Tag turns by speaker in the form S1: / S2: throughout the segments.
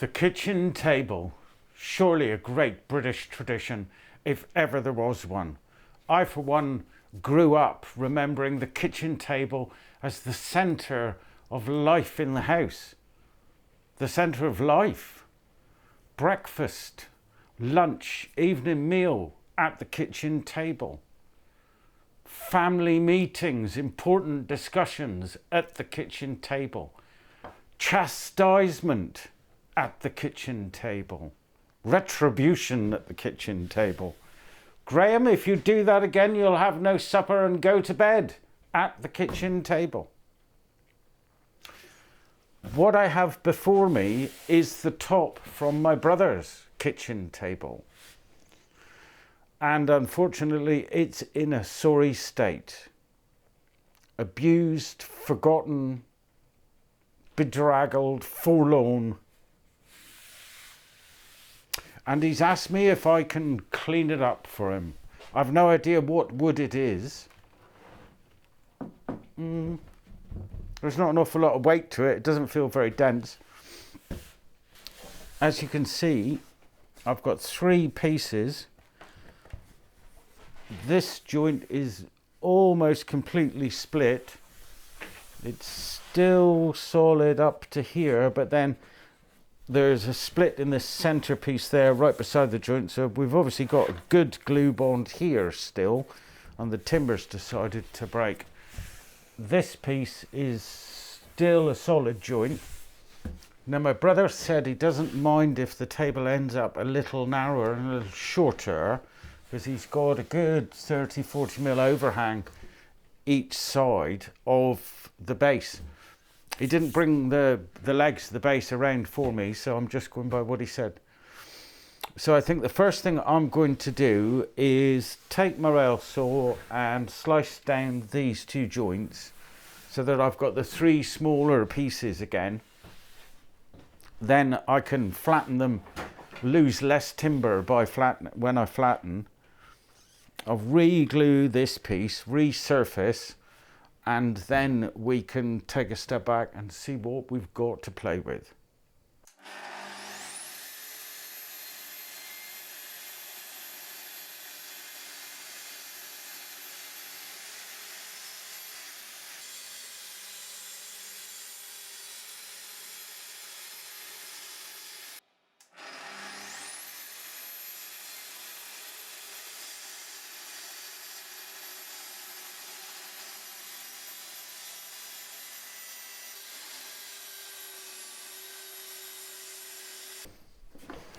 S1: The kitchen table, surely a great British tradition, if ever there was one. I, for one, grew up remembering the kitchen table as the centre of life in the house. The centre of life. Breakfast, lunch, evening meal at the kitchen table. Family meetings, important discussions at the kitchen table. Chastisement at the kitchen table. Retribution at the kitchen table. Graham, if you do that again, you'll have no supper and go to bed at the kitchen table. What I have before me is the top from my brother's kitchen table. And unfortunately, it's in a sorry state. Abused, forgotten, bedraggled, forlorn. And he's asked me if I can clean it up for him. I've no idea what wood it is. There's not an awful lot of weight to it. It doesn't feel very dense. As you can see, I've got 3 pieces. This joint is almost completely split. It's still solid up to here, but then there's a split in the center piece there right beside the joint, so we've obviously got a good glue bond here still, and the timber's decided to break. This piece is still a solid joint. Now my brother said he doesn't mind if the table ends up a little narrower and a little shorter, because he's got a good 30-40 mil overhang each side of the base. He didn't bring the legs, the base around for me, so I'm just going by what he said. So I think the first thing I'm going to do is take my rail saw and slice down these 2 joints so that I've got the 3 smaller pieces again. Then I can flatten them, lose less timber by when I flatten. I'll re-glue this piece, resurface, and then we can take a step back and see what we've got to play with.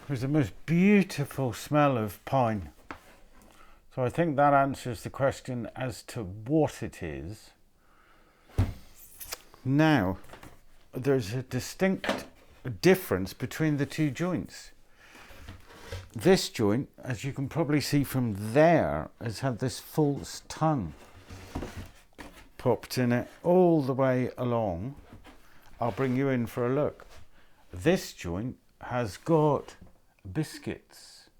S1: There's the most beautiful smell of pine. So I think that answers the question as to what it is. Now, there's a distinct difference between the 2 joints. This joint, as you can probably see from there, has had this false tongue popped in it all the way along. I'll bring you in for a look. This joint has got biscuits.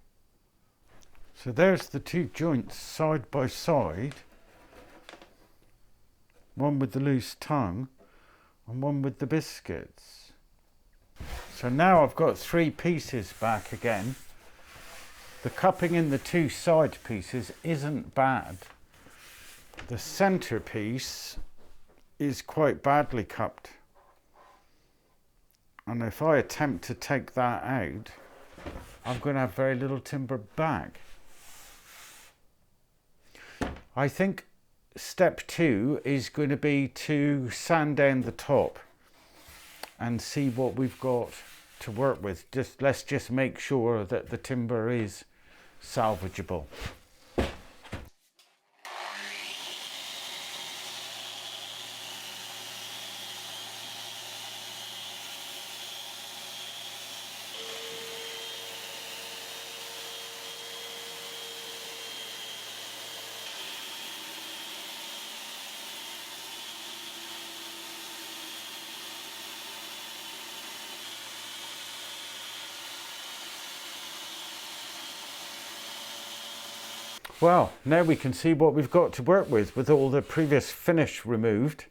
S1: So there's the 2 joints side by side, one with the loose tongue and one with the biscuits. So now I've got 3 pieces back again. The cupping in the 2 side pieces isn't bad. The center piece is quite badly cupped, and if I attempt to take that out, I'm going to have very little timber back. I think step 2 is going to be to sand down the top and see what we've got to work with. Let's just make sure that the timber is salvageable. Well, now we can see what we've got to work with all the previous finish removed.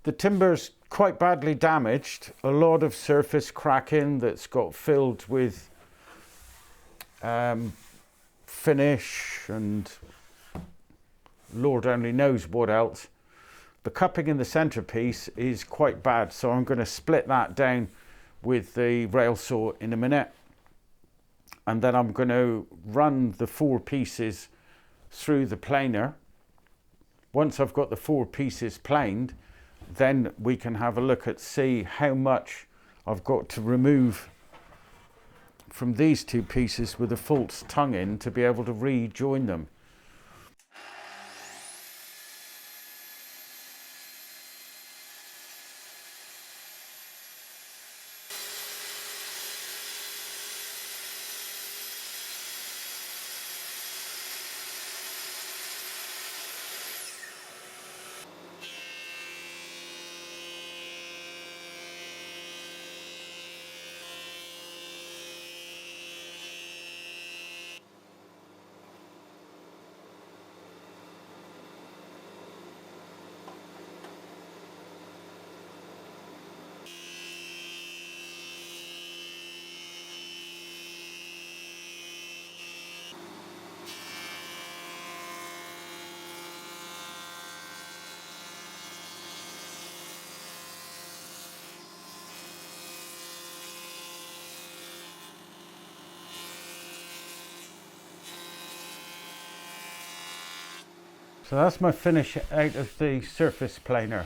S1: The timber's quite badly damaged. A lot of surface cracking that's got filled with finish and Lord only knows what else. The cupping in the centerpiece is quite bad, so I'm going to split that down with the rail saw in a minute, and then I'm going to run the 4 pieces through the planer. Once I've got the 4 pieces planed, then we can have a look at see how much I've got to remove from these 2 pieces with a false tongue in to be able to rejoin them. So that's my finish out of the surface planer.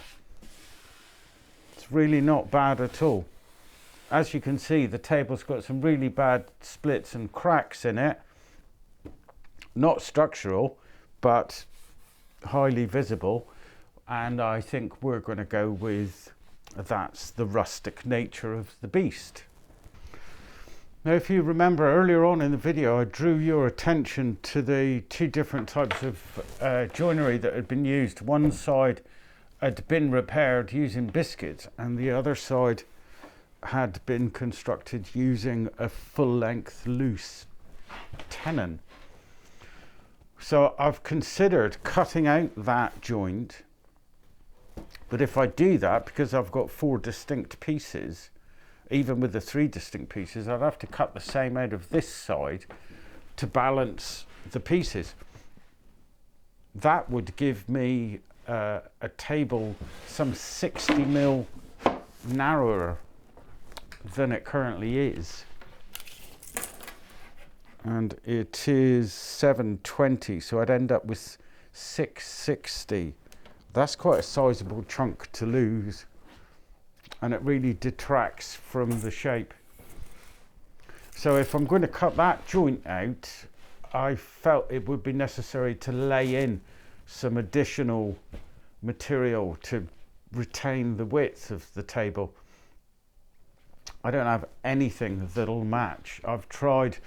S1: It's really not bad at all. As you can see, the table's got some really bad splits and cracks in it. Not structural, but highly visible. And I think we're going to go with that's the rustic nature of the beast. Now, if you remember earlier on in the video, I drew your attention to the 2 different types of joinery that had been used. One side had been repaired using biscuits, and the other side had been constructed using a full-length loose tenon. So I've considered cutting out that joint, but if I do that, because I've got 4 distinct pieces, even with the 3 distinct pieces, I'd have to cut the same out of this side to balance the pieces. That would give me a table some 60mm narrower than it currently is. And it is 720, so I'd end up with 660. That's quite a sizable chunk to lose, and it really detracts from the shape. So if I'm going to cut that joint out, I felt it would be necessary to lay in some additional material to retain the width of the table. I don't have anything that'll match. I've tried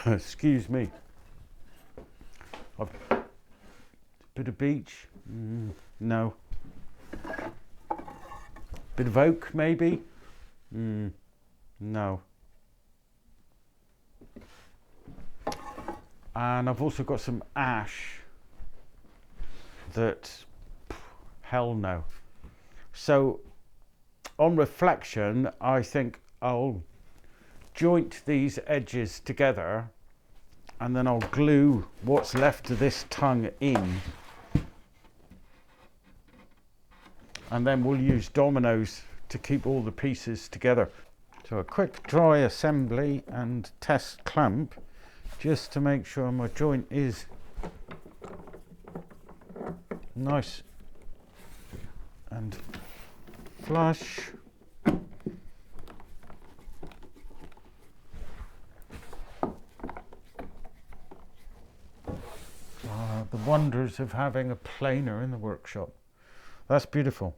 S1: excuse me, bit of beech, no. Bit of oak, maybe? No. And I've also got some ash that, hell no. So, on reflection, I think I'll joint these edges together, and then I'll glue what's left of this tongue in. And then we'll use dominoes to keep all the pieces together. So a quick dry assembly and test clamp, just to make sure my joint is nice and flush. The wonders of having a planer in the workshop. That's beautiful.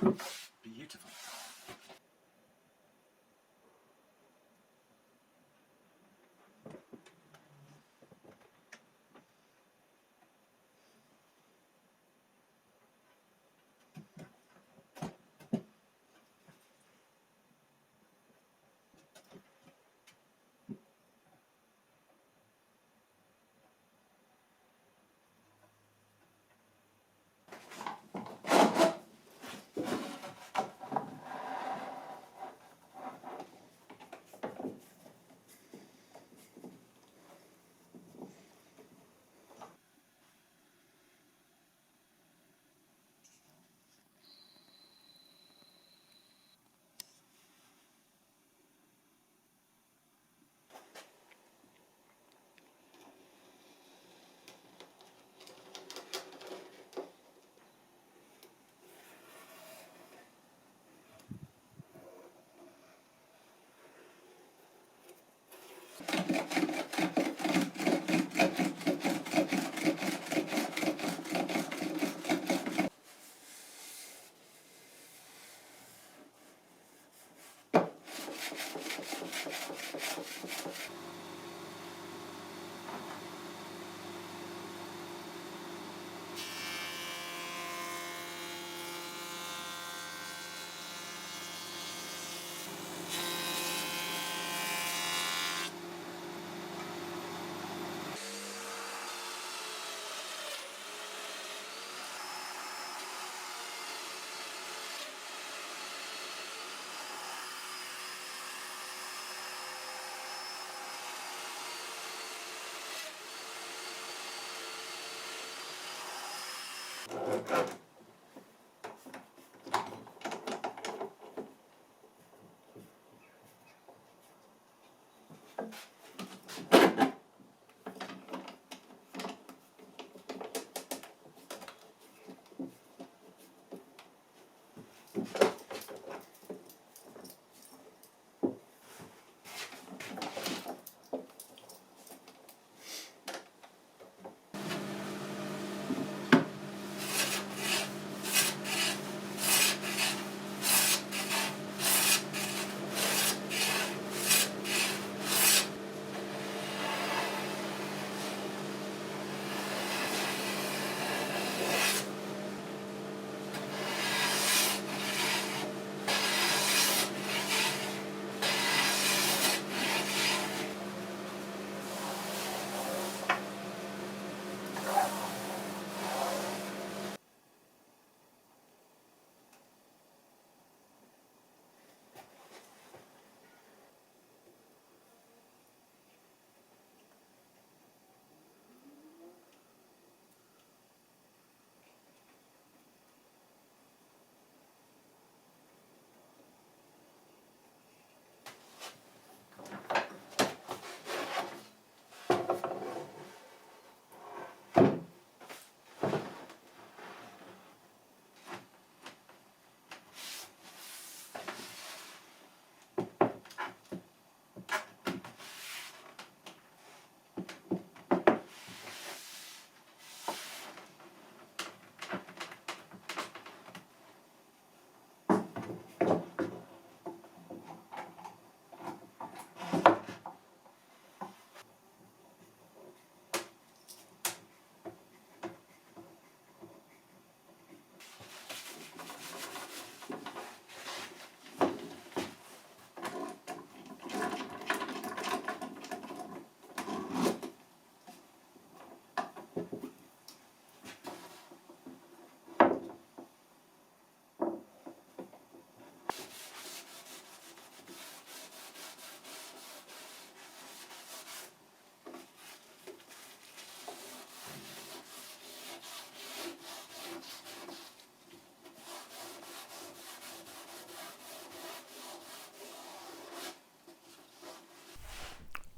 S2: Beautiful.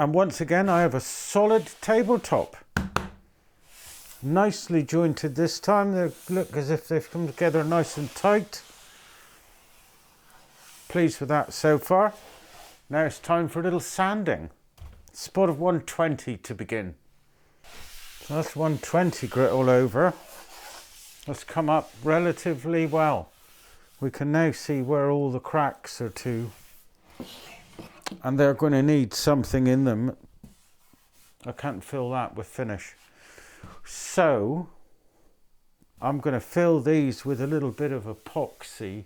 S1: And once again, I have a solid tabletop. Nicely jointed this time. They look as if they've come together nice and tight. Pleased with that so far. Now it's time for a little sanding. Spot of 120 to begin. So that's 120 grit all over. That's come up relatively well. we can now see where all the cracks are to, and they're going to need something in them. I can't fill that with finish. So I'm going to fill these with a little bit of epoxy.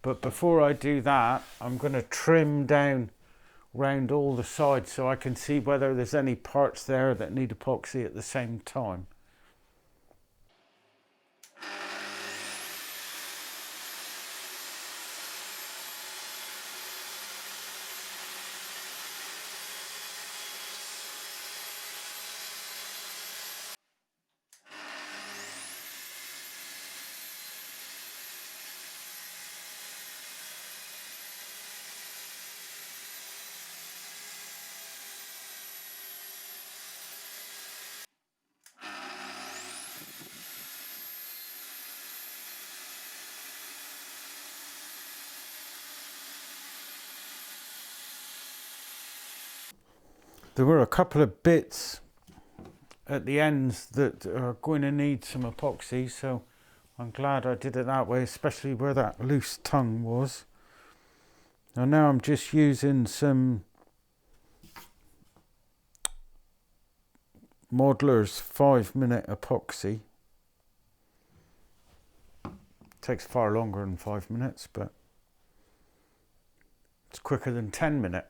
S1: But before I do that, I'm going to trim down round all the sides so I can see whether there's any parts there that need epoxy at the same time. There were a couple of bits at the ends that are going to need some epoxy, so I'm glad I did it that way, especially where that loose tongue was. And now I'm just using some Modeler's 5-minute epoxy. Takes far longer than 5 minutes, but it's quicker than 10-minute.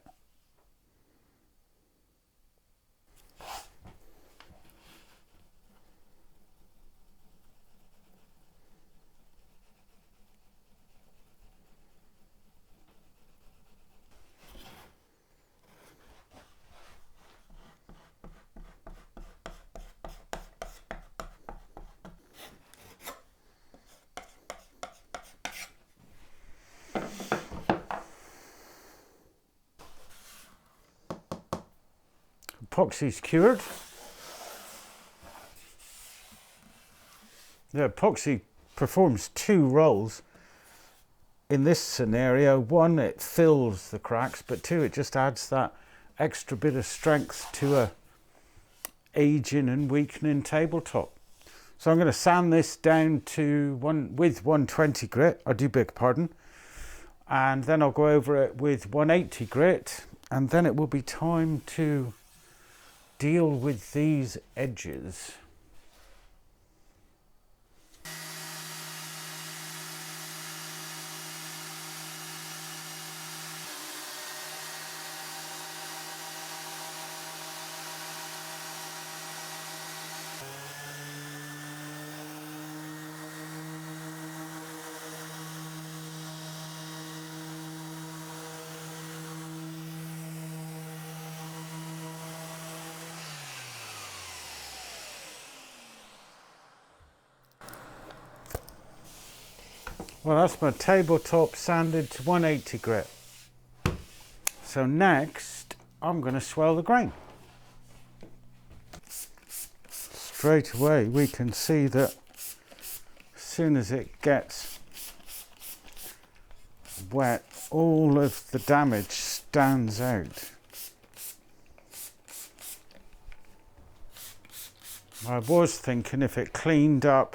S1: Epoxy's cured. The epoxy performs 2 roles in this scenario. 1, it fills the cracks, but 2, it just adds that extra bit of strength to a aging and weakening tabletop. So I'm going to sand this down to with 120 grit, I do beg pardon, and then I'll go over it with 180 grit, and then it will be time to deal with these edges. Well, that's my tabletop sanded to 180 grit. So next, I'm going to swell the grain. Straight away, we can see that as soon as it gets wet, all of the damage stands out. I was thinking if it cleaned up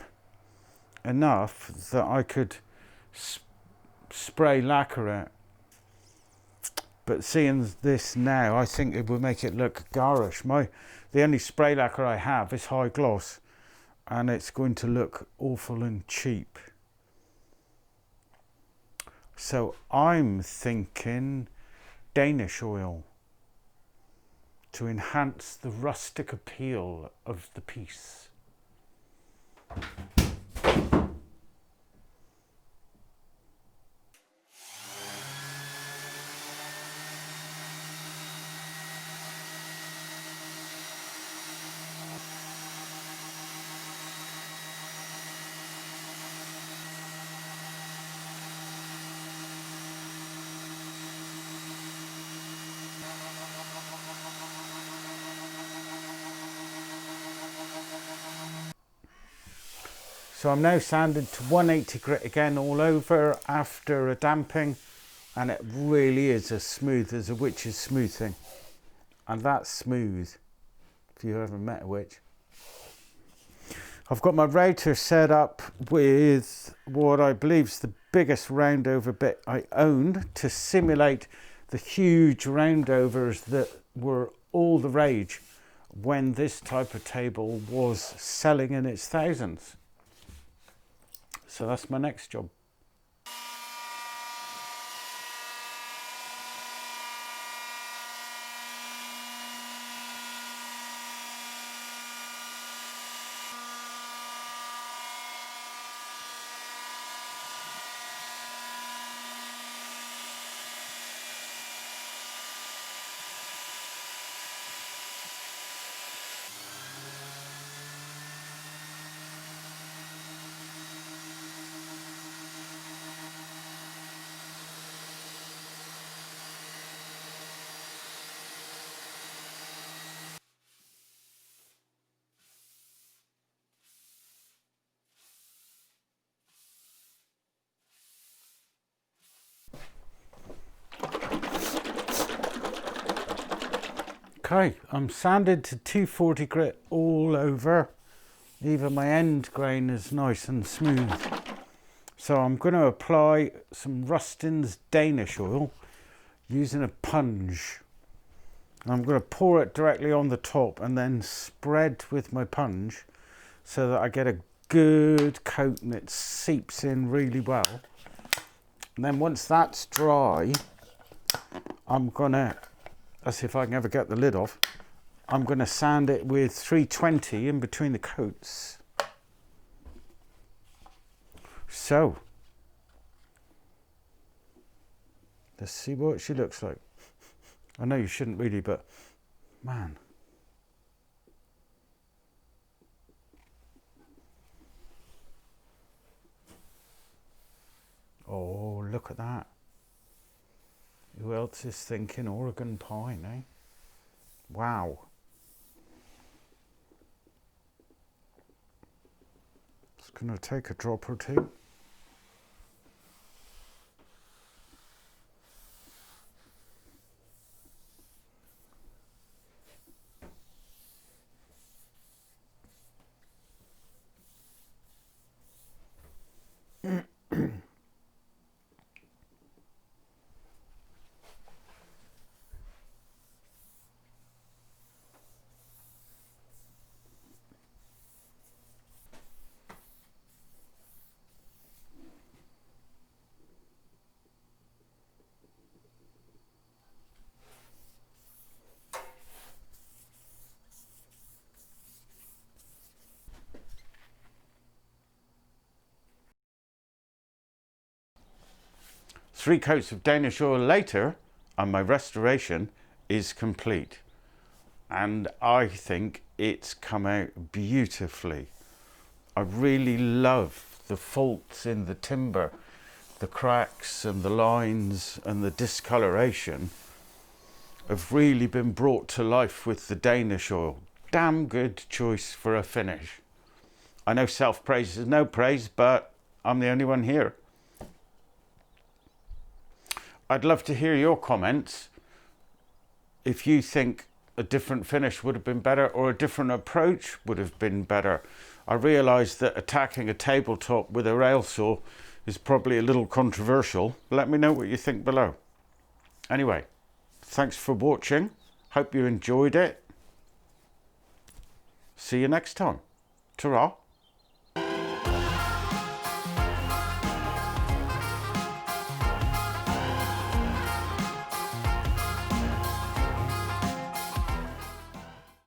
S1: enough that I could spray lacquer it, but seeing this now, I think it would make it look garish. The only spray lacquer I have is high gloss, and it's going to look awful and cheap. So I'm thinking Danish oil to enhance the rustic appeal of the piece. So I'm now sanded to 180 grit again all over after a damping, and it really is as smooth as a witch's smoothing. And that's smooth, if you ever met a witch. I've got my router set up with what I believe is the biggest roundover bit I own to simulate the huge roundovers that were all the rage when this type of table was selling in its thousands. So that's my next job. Okay, I'm sanded to 240 grit all over. Even my end grain is nice and smooth. So I'm going to apply some Rustin's Danish oil using a punge. I'm going to pour it directly on the top and then spread with my punge so that I get a good coat and it seeps in really well. And then once that's dry, I'm going to, let's see if I can ever get the lid off, I'm going to sand it with 320 in between the coats. So, let's see what she looks like. I know you shouldn't really, but man. Oh, look at that. Who else is thinking Oregon pine, eh? Wow. Just gonna take a drop or two. Three coats of Danish oil later, and my restoration is complete. And I think it's come out beautifully. I really love the faults in the timber, the cracks and the lines and the discoloration have really been brought to life with the Danish oil. Damn good choice for a finish. I know self-praise is no praise, but I'm the only one here. I'd love to hear your comments if you think a different finish would have been better or a different approach would have been better. I realise that attacking a tabletop with a rail saw is probably a little controversial. Let me know what you think below. Anyway, thanks for watching. Hope you enjoyed it. See you next time. Ta-ra.